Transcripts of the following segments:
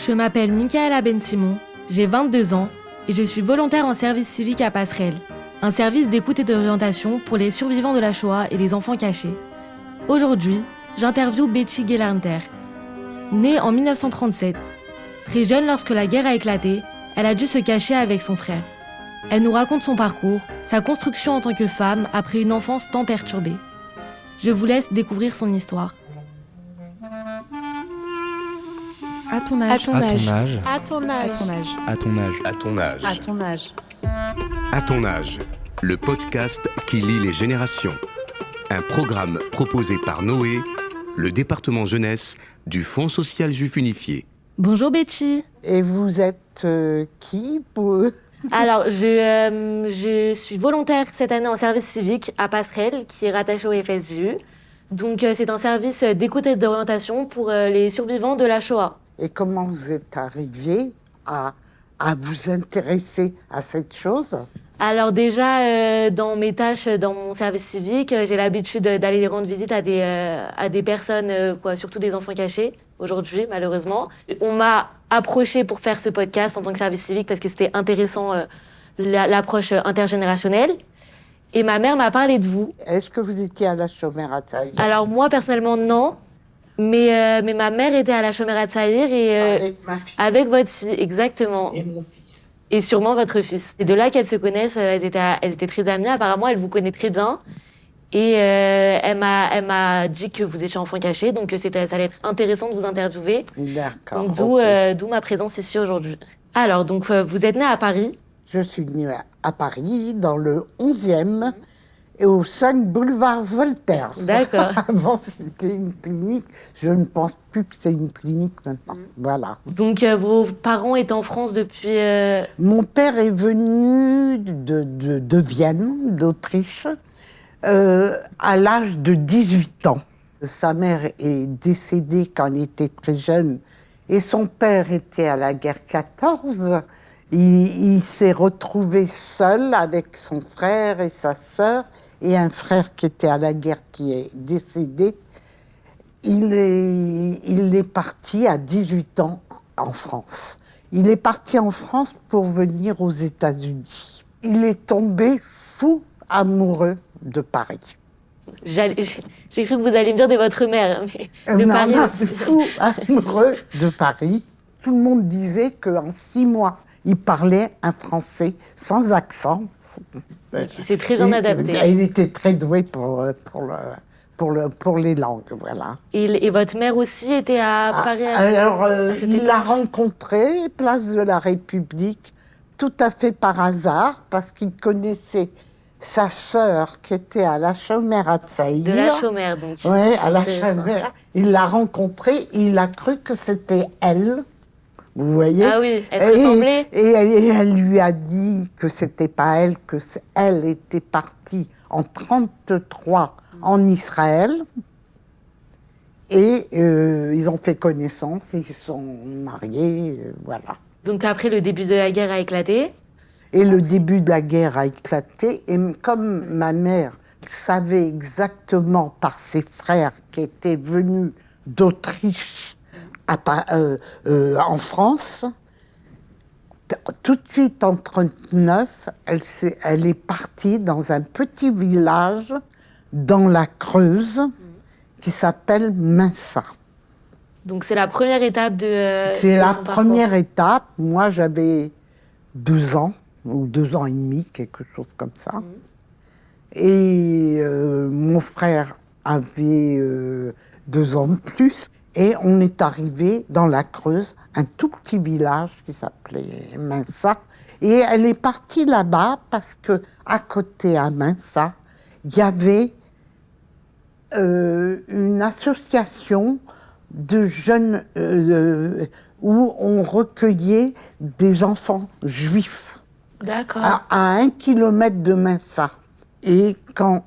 Je m'appelle Michaela Ben-Simon, j'ai 22 ans et je suis volontaire en service civique à Passerelle, un service d'écoute et d'orientation pour les survivants de la Shoah et les enfants cachés. Aujourd'hui, j'interviewe Betty Gelernter. Née en 1937, très jeune lorsque la guerre a éclaté, elle a dû se cacher avec son frère. Elle nous raconte son parcours, sa construction en tant que femme après une enfance tant perturbée. Je vous laisse découvrir son histoire. À ton âge. À ton âge. À ton âge. À ton âge. À ton âge. À ton âge. À ton âge. À ton âge. Le podcast qui lie les générations. Un programme proposé par Noé, le département jeunesse du Fonds social juif unifié. Bonjour Betty. Et vous êtes qui pour... Alors, je suis volontaire cette année en service civique à Passerelle, qui est rattaché au FSJU. Donc, c'est un service d'écoute et d'orientation pour les survivants de la Shoah. Et comment vous êtes arrivé à vous intéresser à cette chose? Alors déjà, dans mes tâches, dans mon service civique, j'ai l'habitude d'aller rendre visite à des personnes, surtout des enfants cachés, aujourd'hui, malheureusement. On m'a approchée pour faire ce podcast en tant que service civique parce que c'était intéressant, l'approche intergénérationnelle. Et ma mère m'a parlé de vous. Est-ce que vous étiez à la Shomerat Zahir? Alors moi, personnellement, non. Mais ma mère était à la Shomerat Zahir et avec ma fille. avec votre fille, exactement. Et mon fils. Et sûrement votre fils. C'est de là qu'elles se connaissent, elles étaient très amies. Apparemment, elle vous connaît très bien. Et elle m'a dit que vous étiez enfant caché, donc ça allait être intéressant de vous interviewer. D'accord. Donc ok. d'où ma présence ici aujourd'hui. Alors, donc vous êtes née à Paris. Je suis née à Paris, dans le 11e, et au 5 boulevard Voltaire. D'accord. Avant, c'était une clinique. Je ne pense plus que c'est une clinique maintenant. Voilà. Donc vos parents étaient en France depuis... Mon père est venu de Vienne, d'Autriche, à l'âge de 18 ans. Sa mère est décédée quand il était très jeune et son père était à la guerre 14. Il s'est retrouvé seul avec son frère et sa sœur et un frère qui était à la guerre qui est décédé. Il est parti à 18 ans en France. Il est parti en France pour venir aux États-Unis. Il est tombé fou amoureux de Paris. J'ai cru que vous alliez me dire de votre mère. Mais de Non, Paris non, aussi. fou amoureux de Paris. Tout le monde disait qu'en 6 mois, il parlait un français sans accent. Il s'est très bien adapté. Il était très doué pour les langues, voilà. Et votre mère aussi était à Paris. Alors, c'était il l'a rencontré, place de la République, tout à fait par hasard, parce qu'il connaissait sa sœur qui était à la Shomerat Zahir. De la Chaumière, donc. Oui, à la Intéressant. Shomerat. Il l'a rencontrée, il a cru que c'était elle. Vous voyez? Ah oui, elle se ressemblait. Et elle lui a dit que c'était pas elle, que elle était partie en 1933 en Israël. Et ils ont fait connaissance, ils se sont mariés, voilà. Donc après, le début de la guerre a éclaté. Et le début de la guerre a éclaté. Et comme ma mère savait exactement par ses frères qui étaient venus d'Autriche en France, tout de suite en 1939, elle est partie dans un petit village dans la Creuse qui s'appelle Minsa. Donc c'est la première étape de C'est de la son parcours. première étape. Moi, j'avais 2 ans, ou 2 ans et demi, quelque chose comme ça. Et mon frère avait 2 ans de plus. Et on est arrivé dans la Creuse, un tout petit village qui s'appelait Minsa. Et elle est partie là-bas parce que à côté à Minsa, il y avait une association de jeunes où on recueillait des enfants juifs D'accord. à 1 kilomètre de Minsa. Et quand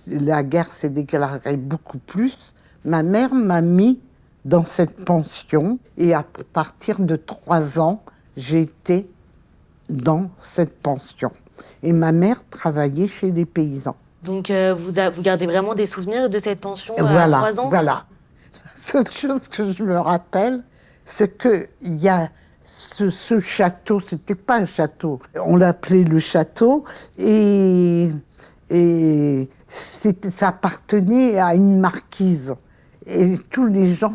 la guerre s'est déclarée beaucoup plus, ma mère m'a mis dans cette pension et à partir de 3 ans, j'ai été dans cette pension. Et ma mère travaillait chez les paysans. Donc vous gardez vraiment des souvenirs de cette pension à Voilà, 3 ans. voilà. La seule chose que je me rappelle, c'est qu'il y a ce château, c'était pas un château, on l'appelait le château, et ça appartenait à une marquise. Et tous les gens,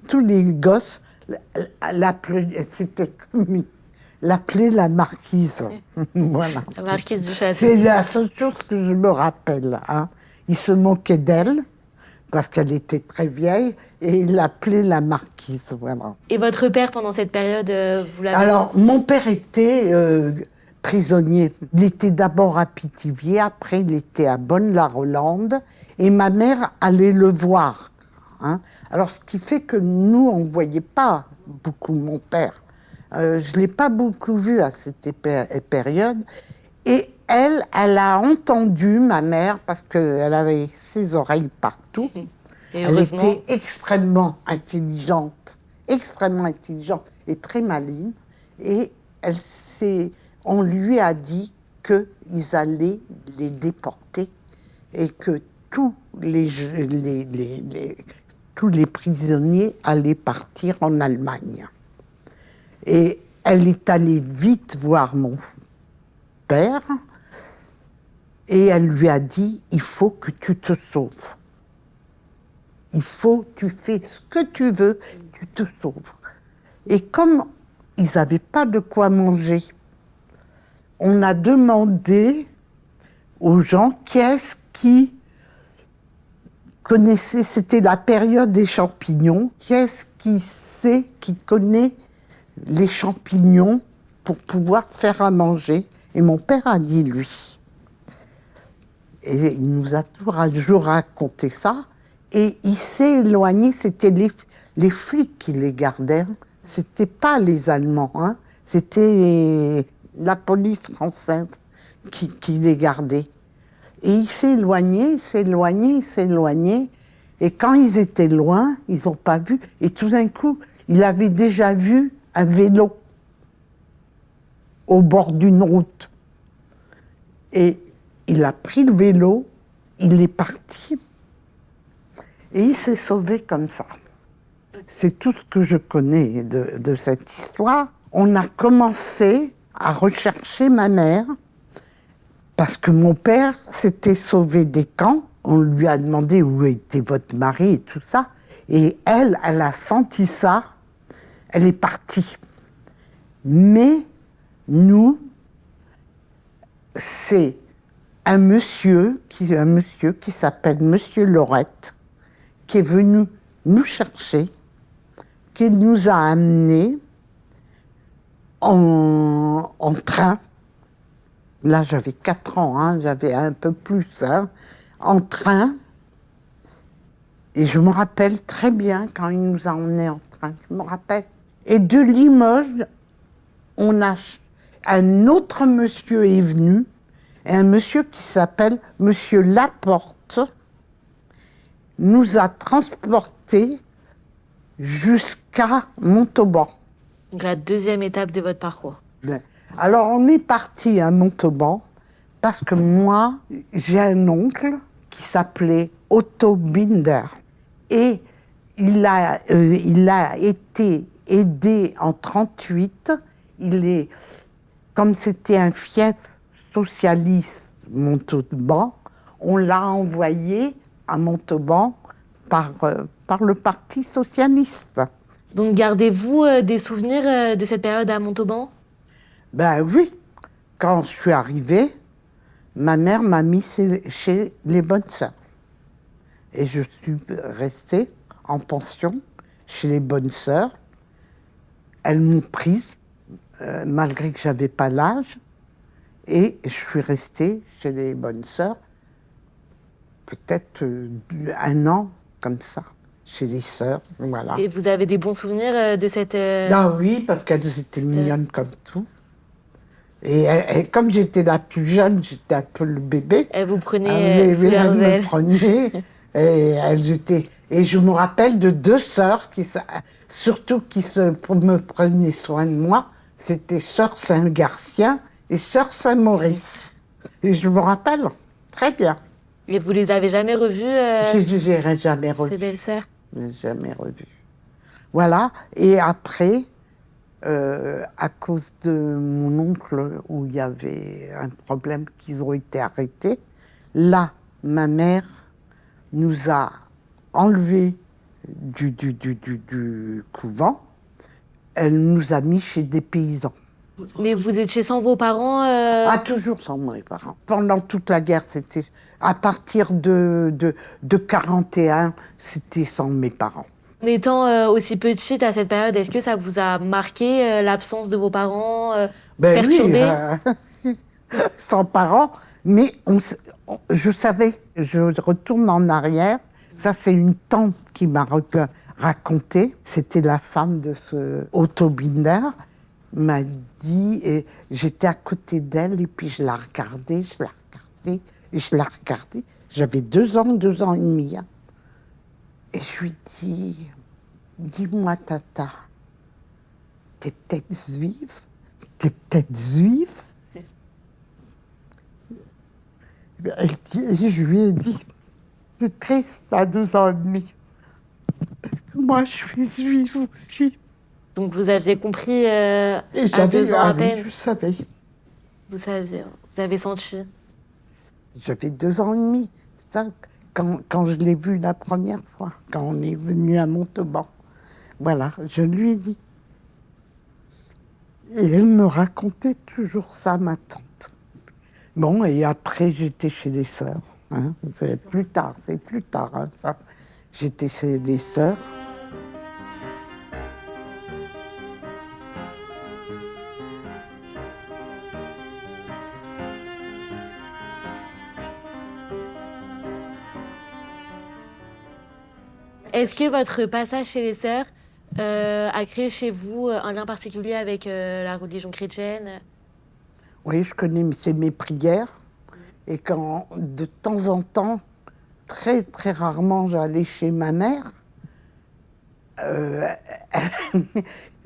tous les gosses, l'appelaient la marquise. Voilà. La marquise du château. C'est la seule chose que je me rappelle. Hein. Ils se moquaient d'elle, parce qu'elle était très vieille, et ils l'appelaient la marquise. Voilà. Et votre père, pendant cette période, vous l'avez... Alors, mon père était prisonnier. Il était d'abord à Pithiviers, après il était à Bonne-la-Rolande, et ma mère allait le voir. Hein. Alors, ce qui fait que nous, on ne voyait pas beaucoup mon père. Je ne l'ai pas beaucoup vu à cette période. Et elle a entendu ma mère, parce qu'elle avait ses oreilles partout. Et elle était extrêmement intelligente et très maligne. Et on lui a dit qu'ils allaient les déporter et que tous les prisonniers allaient partir en Allemagne. Et elle est allée vite voir mon père et elle lui a dit « Il faut que tu te sauves. Tu fais ce que tu veux, tu te sauves. » Et comme ils n'avaient pas de quoi manger, on a demandé aux gens qui connaissaient, c'était la période des champignons, qui connaît les champignons pour pouvoir faire à manger. Et mon père a dit lui. Et il nous a toujours raconté ça. Et il s'est éloigné, c'était les flics qui les gardaient. C'était pas les Allemands, hein. C'était la police française qui les gardait. Et il s'est éloigné. Et quand ils étaient loin, ils n'ont pas vu. Et tout d'un coup, il avait déjà vu un vélo au bord d'une route. Et il a pris le vélo, il est parti. Et il s'est sauvé comme ça. C'est tout ce que je connais de cette histoire. On a commencé à rechercher ma mère parce que mon père s'était sauvé des camps. On lui a demandé où était votre mari et tout ça. Et elle a senti ça. Elle est partie. Mais nous, c'est un monsieur qui s'appelle Monsieur Lorette, qui est venu nous chercher, qui nous a amenés en train. Là, j'avais 4 ans, hein, j'avais un peu plus, hein, en train. Et je me rappelle très bien quand il nous a emmenés en train, je me rappelle. Et de Limoges, un autre monsieur est venu, un monsieur qui s'appelle Monsieur Laporte, nous a transportés jusqu'à Montauban. Donc la deuxième étape de votre parcours. Alors on est parti à Montauban parce que moi, j'ai un oncle qui s'appelait Otto Binder. Et il a été aidé en 1938. Comme c'était un fief socialiste, Montauban, on l'a envoyé à Montauban par le Parti socialiste. Donc gardez-vous des souvenirs de cette période à Montauban ? Ben oui, quand je suis arrivée, ma mère m'a mis chez les Bonnes Sœurs. Et je suis restée en pension chez les Bonnes Sœurs. Elles m'ont prise, malgré que je n'avais pas l'âge. Et je suis restée chez les Bonnes Sœurs, peut-être 1 an, comme ça, chez les sœurs, voilà. Et vous avez des bons souvenirs de cette... Ah oui, parce qu'elles étaient mignonnes comme tout. Et comme j'étais la plus jeune, j'étais un peu le bébé. Elles vous prenaient elles me prenaient, et elles étaient... Et je me rappelle de 2 sœurs, surtout qui me prenaient soin de moi, c'était sœur Saint-Garcien et sœur Saint-Maurice. Et je me rappelle très bien. Et vous les avez jamais revues Je les ai jamais revues. Ces belles-sœurs ? Je les ai jamais revues. Voilà. Et après, à cause de mon oncle, où il y avait un problème, qu'ils ont été arrêtés, là, ma mère nous a enlevés du couvent. Elle nous a mis chez des paysans. Mais vous étiez sans vos parents Ah, toujours sans mes parents. Pendant toute la guerre, c'était... À partir de 41, c'était sans mes parents. En étant aussi petite à cette période, est-ce que ça vous a marqué l'absence de vos parents perturbé? Oui, sans parents. Mais je savais, je retourne en arrière. Ça, c'est une tante qui m'a raconté. C'était la femme de ce Otto Binder. M'a dit, et j'étais à côté d'elle, et puis je la regardais. J'avais 2 ans et demi. Hein. Et je lui dis, dis-moi, tata, t'es peut-être juif? Et je lui ai dit, c'est triste à 2 ans et demi, parce que moi, je suis juive aussi. Donc vous aviez compris Et à 2 ans à peine. Oui, je savais. Vous saviez, vous avez senti. J'avais 2 ans et demi. Ça, quand je l'ai vu la première fois, quand on est venu à Montauban. Voilà, je lui ai dit. Et elle me racontait toujours ça, ma tante. Bon, et après, j'étais chez les sœurs. Hein. C'est plus tard, hein, ça. J'étais chez les sœurs. Est-ce que votre passage chez les sœurs a créé chez vous un lien particulier avec la religion chrétienne? Oui, je connais mes prières. Et quand, de temps en temps, très, très rarement, j'allais chez ma mère,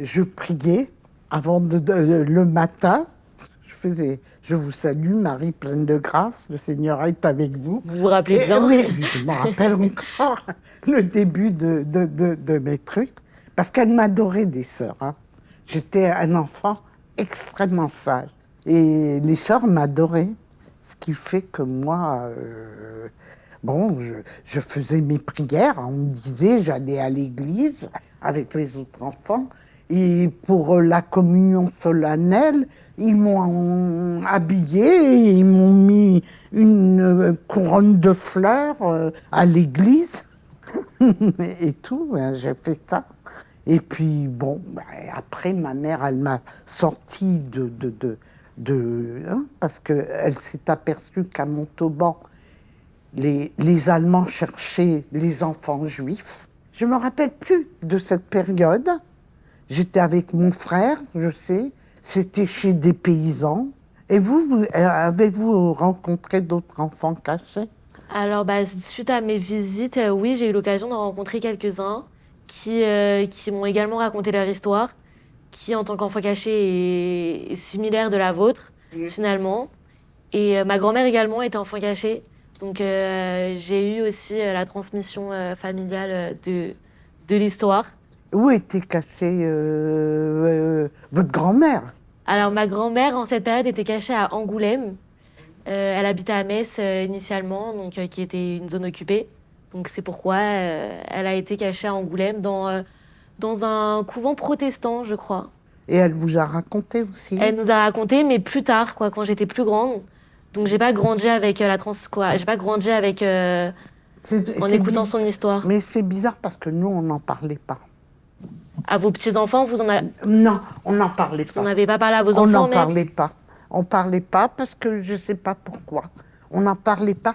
je priais avant le matin. Je faisais « Je vous salue, Marie pleine de grâce, le Seigneur est avec vous ». Vous vous rappelez bien? Oui, je me rappelle encore le début de mes trucs, parce qu'elles m'adoraient, les sœurs. Hein. J'étais un enfant extrêmement sage. Et les sœurs m'adoraient, ce qui fait que moi, je faisais mes prières. On me disait, j'allais à l'église avec les autres enfants. Et pour la communion solennelle, ils m'ont habillée, ils m'ont mis une couronne de fleurs à l'église et tout. Ben, j'ai fait ça. Et puis, bon, ben, après, ma mère, elle m'a sorti parce qu'elle s'est aperçue qu'à Montauban, les Allemands cherchaient les enfants juifs. Je ne me rappelle plus de cette période. J'étais avec mon frère, je sais. C'était chez des paysans. Et vous avez-vous rencontré d'autres enfants cachés? Alors, suite à mes visites, oui, j'ai eu l'occasion d'en rencontrer quelques-uns qui m'ont également raconté leur histoire, qui, en tant qu'enfant caché, est similaire de la vôtre, finalement. Et ma grand-mère également était enfant caché. Donc, j'ai eu aussi la transmission familiale de l'histoire. Où était cachée votre grand-mère? Alors, ma grand-mère, en cette période, était cachée à Angoulême. Elle habitait à Metz initialement, donc, qui était une zone occupée. Donc, c'est pourquoi elle a été cachée à Angoulême, dans un couvent protestant, je crois. Et elle vous a raconté aussi? Elle nous a raconté, mais plus tard, quand j'étais plus grande. Donc, j'ai pas grandi avec j'ai pas grandi avec... en écoutant son histoire. Mais c'est bizarre parce que nous, on n'en parlait pas. À vos petits-enfants, vous en avez... Non, on n'en parlait pas. Vous n'en avez pas parlé à vos enfants? On n'en parlait pas. On ne parlait pas parce que je ne sais pas pourquoi. On n'en parlait pas.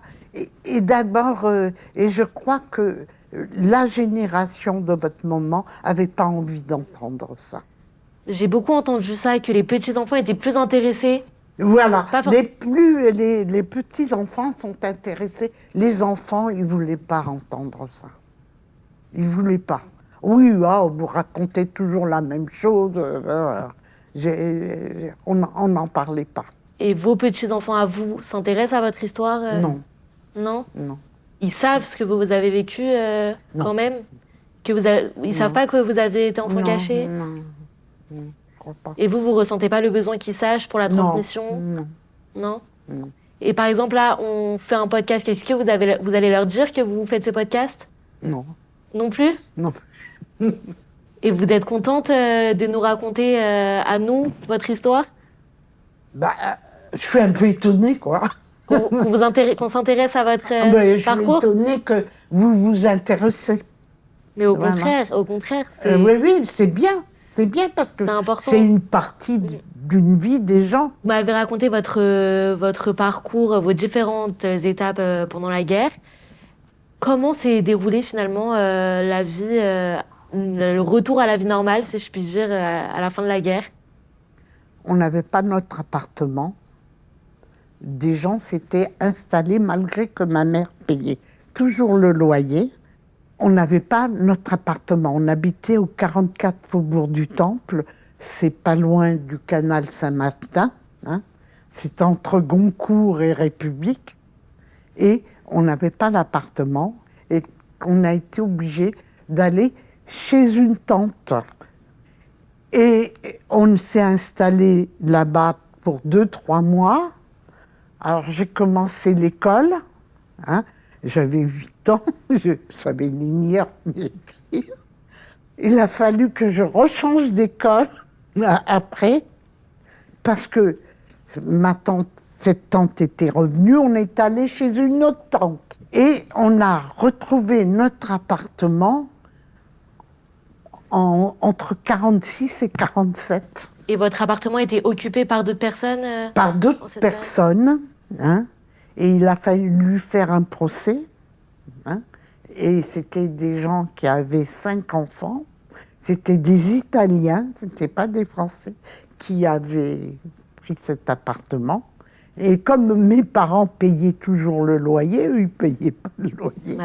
Et d'abord, et je crois que la génération de votre maman n'avait pas envie d'entendre ça. J'ai beaucoup entendu ça, que les petits-enfants étaient plus intéressés. Voilà, les petits-enfants sont intéressés. Les enfants, ils ne voulaient pas entendre ça. Ils ne voulaient pas. Oui, vous racontez toujours la même chose. On n'en parlait pas. Et vos petits-enfants à vous s'intéressent à votre histoire? Non. Non? Non. Ils savent ce que vous avez vécu quand même? Ils savent pas que vous avez été enfant caché? Non, je crois pas. Et vous ressentez pas le besoin qu'ils sachent pour la transmission? Non. Non. Et par exemple, là, on fait un podcast. Est-ce que vous allez leur dire que vous faites ce podcast? Non. Non plus? Non. Et vous êtes contente de nous raconter à nous votre histoire? Je suis un peu étonnée, quoi. Qu'on s'intéresse à votre parcours? Je suis étonnée que vous vous intéressez. Mais au contraire, c'est... Oui, c'est bien parce que c'est une partie d'une vie des gens. Vous m'avez raconté votre parcours, vos différentes étapes pendant la guerre. Comment s'est déroulée finalement la vie, le retour à la vie normale, si je puis dire, à la fin de la guerre? On n'avait pas notre appartement. Des gens s'étaient installés malgré que ma mère payait toujours le loyer. On n'avait pas notre appartement. On habitait au 44 Faubourg du Temple. C'est pas loin du canal Saint-Martin. C'est entre Goncourt et République. Et on n'avait pas l'appartement. Et on a été obligé d'aller chez une tante. Et on s'est installé là-bas pour 2-3 mois. Alors j'ai commencé l'école. J'avais 8 ans, je savais ni lire ni écrire. Il a fallu que je rechange d'école après, parce que cette tante était revenue, on est allé chez une autre tante. Et on a retrouvé notre appartement entre 46 et 47. Et votre appartement était occupé par d'autres personnes Par d'autres personnes, et il a fallu faire un procès. Et c'était des gens qui avaient 5 enfants. C'était des Italiens, ce n'étaient pas des Français, qui avaient pris cet appartement. Et comme mes parents payaient toujours le loyer, eux, ils ne payaient pas le loyer.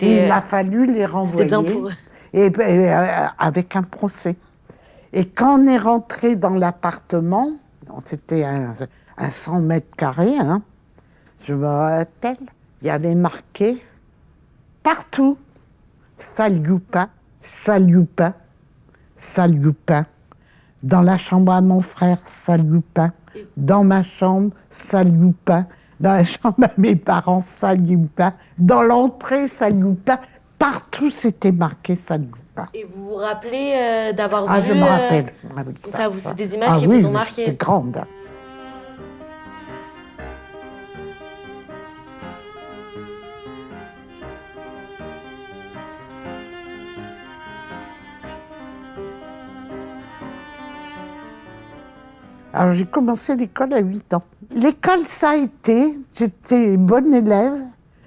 Et il a fallu les renvoyer. C'était bien pour eux. Et avec un procès. Et quand on est rentré dans l'appartement, c'était un 100 mètres carrés, je me rappelle, il y avait marqué partout « Salioupa, Salioupa, Salioupa ». Dans la chambre à mon frère, Salioupa. Dans ma chambre, Salioupa. Dans la chambre à mes parents, Salioupa. Dans l'entrée, Salioupa. Partout, c'était marqué Salioupa. Et vous vous rappelez d'avoir vu... je me rappelle. C'est des images qui vous ont marqué. C'était grande. Alors, j'ai commencé l'école à 8 ans. L'école, ça a été... J'étais bonne élève,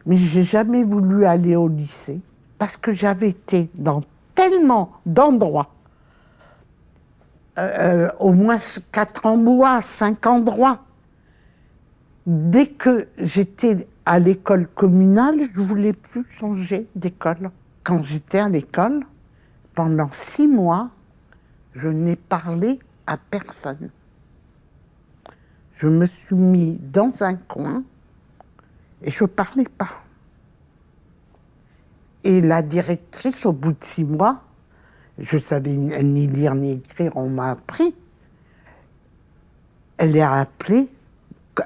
mais j'ai jamais voulu aller au lycée. Parce que j'avais été dans tellement d'endroits. Au moins 4 endroits, 5 endroits. Dès que j'étais à l'école communale, je ne voulais plus changer d'école. Quand j'étais à l'école, pendant 6 mois, je n'ai parlé à personne. Je me suis mis dans un coin et je ne parlais pas. Et la directrice, au bout de 6 mois, je savais ni lire ni écrire, on m'a appris. Elle a appelé,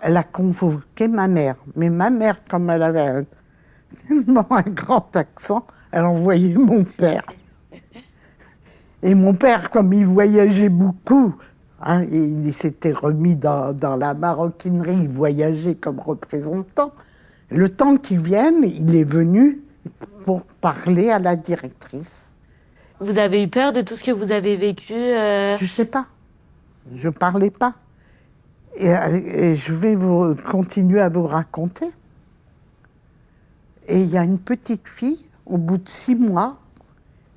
elle a convoqué ma mère. Mais ma mère, comme elle avait tellement un grand accent, elle envoyait mon père. Et mon père, comme il voyageait beaucoup, il s'était remis dans la maroquinerie, il voyageait comme représentant. Le temps qu'il vienne, il est venu pour parler à la directrice. Vous avez eu peur de tout ce que vous avez vécu Je ne sais pas. Je ne parlais pas. Et je vais continuer à vous raconter. Et il y a une petite fille, au bout de 6 mois,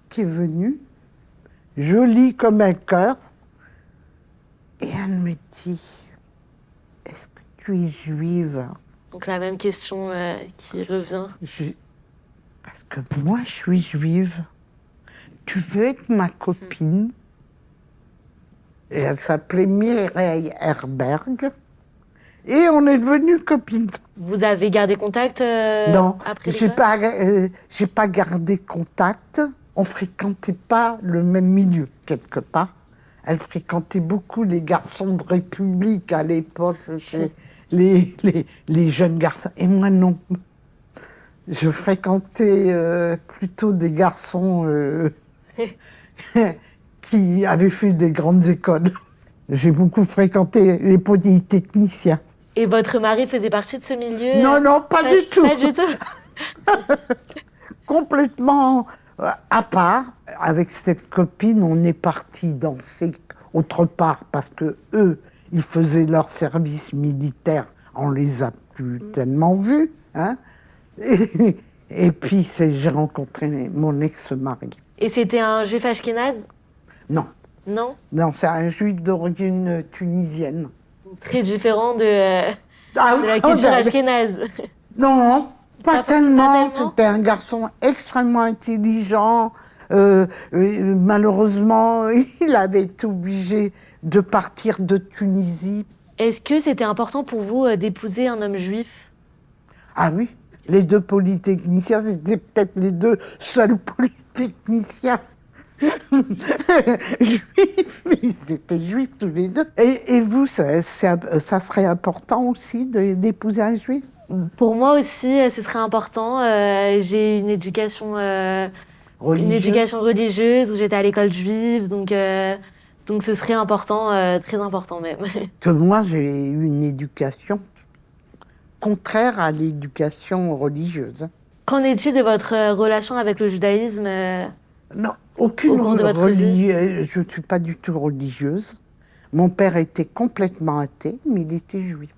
qui est venue, jolie comme un cœur, et elle me dit « Est-ce que tu es juive ?» Donc la même question qui revient. Parce que moi, je suis juive. Tu veux être ma copine? Et elle s'appelait Mireille Herberg. Et on est devenues copines. Vous avez gardé contact Non, après j'ai pas gardé contact. on fréquentait pas le même milieu, quelque part. Elle fréquentait beaucoup les garçons de République à l'époque, c'était les jeunes garçons. Et moi, non. Je fréquentais plutôt des garçons qui avaient fait des grandes écoles. J'ai beaucoup fréquenté les polytechniciens. Et votre mari faisait partie de ce milieu? Non, pas du tout. Pas du tout. Complètement à part. Avec cette copine, on est parti danser autre part parce que eux, ils faisaient leur service militaire. On les a plus tellement vus. Hein. Et puis, j'ai rencontré mon ex-mari. Et c'était un juif ashkénaze? Non. Non? Non, c'est un juif d'origine tunisienne. Très différent de la culture ashkénaze. Non, pas tellement. Pas tellement. C'était un garçon extrêmement intelligent. Malheureusement, il avait été obligé de partir de Tunisie. Est-ce que c'était important pour vous d'épouser un homme juif? Ah oui, les deux polytechniciens, c'était peut-être les deux seuls polytechniciens juifs. Ils étaient juifs tous les deux. Et vous, ça serait important aussi d'épouser un juif? Pour moi aussi, ce serait important. J'ai une éducation religieuse où j'étais à l'école juive, donc ce serait important, très important même. Que moi, j'ai eu une éducation contraire à l'éducation religieuse. Qu'en est-il de votre relation avec le judaïsme Non, aucune au cours de votre religieuse. Je ne suis pas du tout religieuse. Mon père était complètement athée, mais il était juif.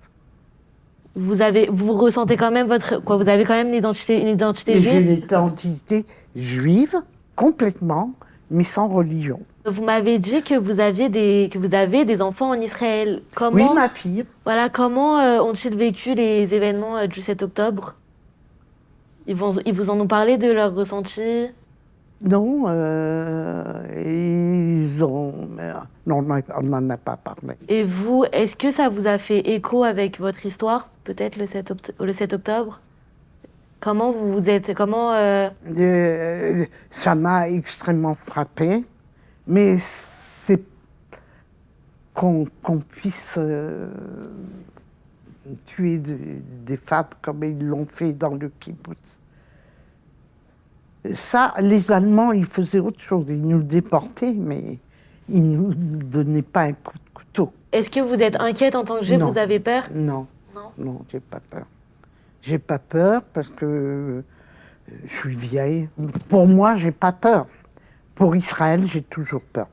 Vous ressentez quand même vous avez quand même une identité Et j'ai juive? l'identité juive, complètement, mais sans religion. Vous m'avez dit que vous avez des enfants en Israël. Comment, Oui, ma fille. Voilà, comment ont-ils vécu les événements du 7 octobre? Ils vous en ont parlé de leur ressenti? Non, non, on n'en a pas parlé. Et vous, est-ce que ça vous a fait écho avec votre histoire, peut-être le 7 octobre? Comment vous vous êtes... Ça m'a extrêmement frappée, mais c'est qu'on puisse tuer des femmes comme ils l'ont fait dans le kibbutz. Ça, les Allemands, ils faisaient autre chose. Ils nous déportaient, mais ils ne nous donnaient pas un coup de couteau. Est-ce que vous êtes inquiète en tant que juive? Non. Vous avez peur? Non, j'ai pas peur. J'ai pas peur parce que je suis vieille. Pour moi, j'ai pas peur. Pour Israël, j'ai toujours peur.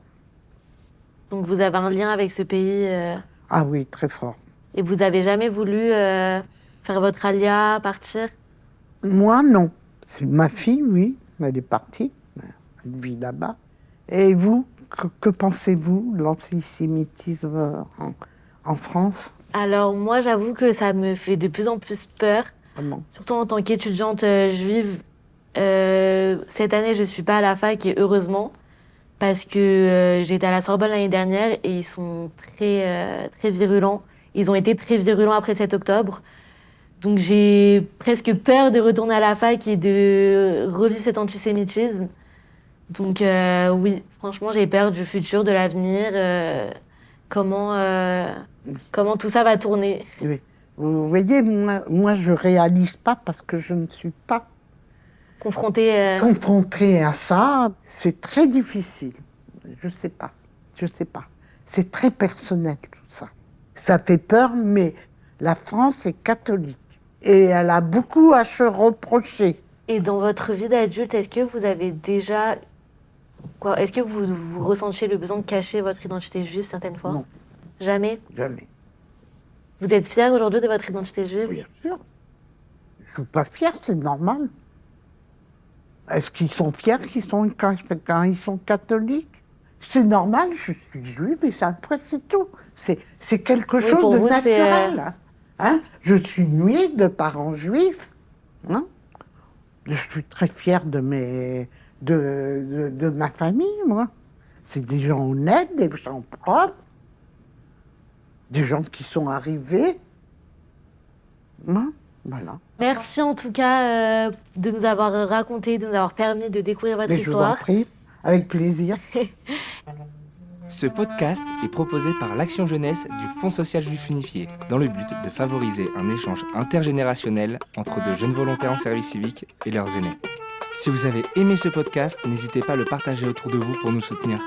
Donc vous avez un lien avec ce pays Ah oui, très fort. et vous avez jamais voulu faire votre alia, partir? Moi, non. C'est ma fille, oui. Elle est partie. Elle vit là-bas. Et vous, que pensez-vous de l'antisémitisme en France? Alors moi, j'avoue que ça me fait de plus en plus peur. Vraiment. Surtout en tant qu'étudiante juive. Cette année, je suis pas à la fac et heureusement. Parce que j'étais à la Sorbonne l'année dernière et ils sont très virulents. Ils ont été très virulents après le 7 octobre. Donc j'ai presque peur de retourner à la fac et de revivre cet antisémitisme. Donc oui, franchement, j'ai peur du futur, de l'avenir. Comment tout ça va tourner. Oui. Vous voyez, moi, je réalise pas parce que je ne suis pas Confrontée confrontée à ça. C'est très difficile. Je sais pas. C'est très personnel, tout ça. Ça fait peur, mais la France est catholique. Et elle a beaucoup à se reprocher. Et dans votre vie d'adulte, est-ce que vous avez déjà... Est-ce que vous ressentiez le besoin de cacher votre identité juive certaines fois? Non. Jamais? Jamais. Vous êtes fière aujourd'hui de votre identité juive? Bien sûr. Je ne suis pas fière, c'est normal. Est-ce qu'ils sont fiers quand ils sont catholiques? C'est normal, je suis juive et après c'est tout. C'est quelque chose pour de vous, naturel. Hein? Je suis née de parents juifs. Hein? Je suis très fière de ma famille, moi. C'est des gens honnêtes, des gens propres, des gens qui sont arrivés. Hein? Voilà. Merci en tout cas de nous avoir raconté, de nous avoir permis de découvrir votre Mais je vous en histoire. prie, avec plaisir. Ce podcast est proposé par l'Action Jeunesse du Fonds social juif unifié, dans le but de favoriser un échange intergénérationnel entre de jeunes volontaires en service civique et leurs aînés. Si vous avez aimé ce podcast, n'hésitez pas à le partager autour de vous pour nous soutenir.